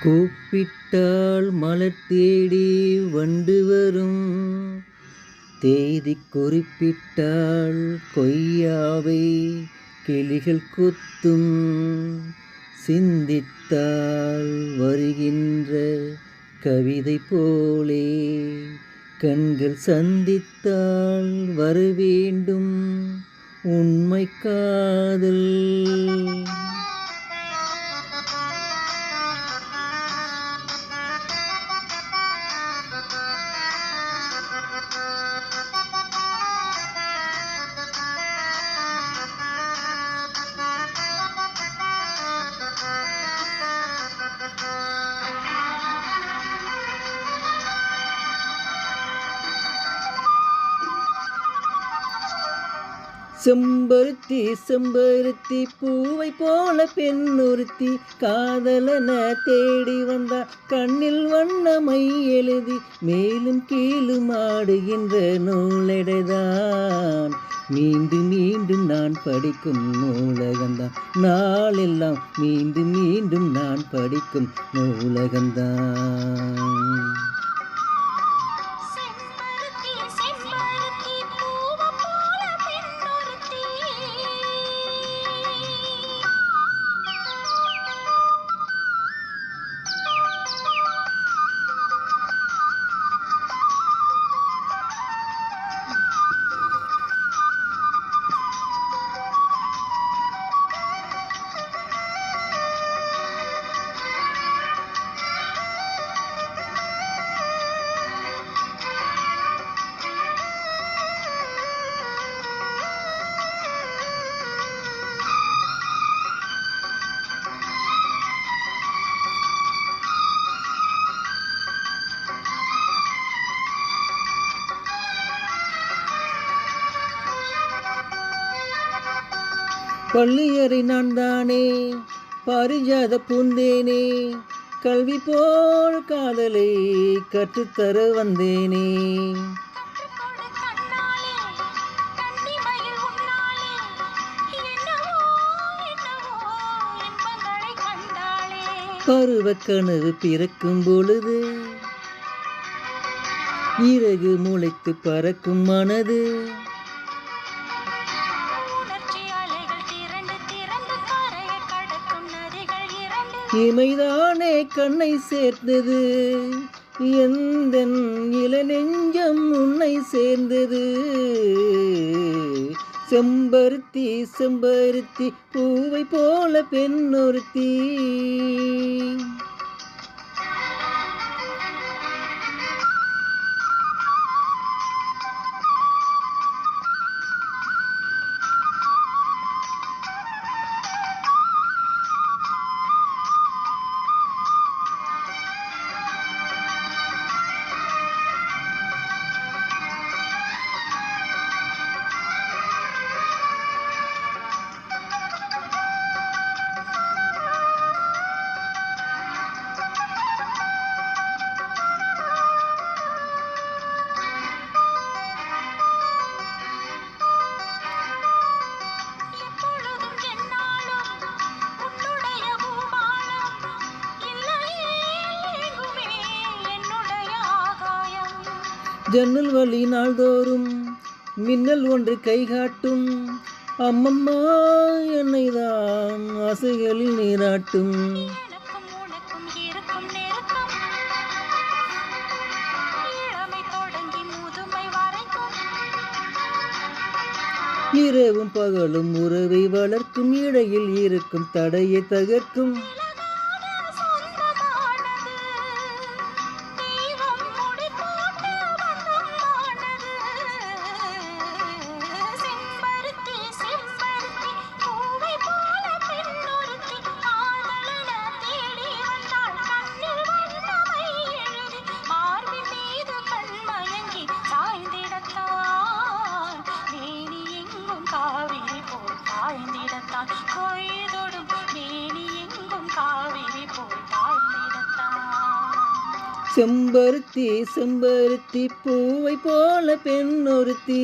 கூப்பிட்டால் மலர் தேடி வண்டு வரும், தேதி குறிப்பிட்டால் கொய்யாவை கிளிகள் கொத்தும். சிந்தித்தால் வருகின்ற கவிதை போலே கண்கள் சந்தித்தால் வரவேண்டும் உண்மை காதல். செம்பருத்தி செம்பருத்தி பூவை போல பெண்ணொருத்தி காதலன தேடி வந்தா கண்ணில் வண்ணமை எழுதி மேலும் கீழும் ஆடுகின்ற நூலடைதான். மீண்டும் மீண்டும் நான் படிக்கும் நூலகந்தான், நாளெல்லாம் மீண்டும் மீண்டும் நான் படிக்கும் நூலகந்தான். பள்ளியறை நான் தானே பாரிஜாத பூந்தேனே, கல்வி போல் காதலை கற்றுத்தர வந்தேனே. பருவ கனவு பிறக்கும் பொழுது இறகு முளைத்து பறக்கும் மனது, இமைதானே கண்ணை சேர்ந்தது, எந்த இளநெஞ்சம் உன்னை சேர்ந்தது. செம்பருத்தி செம்பருத்தி பூவை போல பெண்ணொருத்தி. ஜன்னல் வழி நாள்தோறும் மின்னல் ஒன்று கைகாட்டும், அம்மம்மா என்னை தான் ஆசைகளில் நீராட்டும். இரவும் பகலும் உறவை வளர்க்கும், இடையில் இருக்கும் தடையை தகர்க்கும். செம்பருத்தி செம்பருத்தி பூவை போல பெண்ணொருத்தி.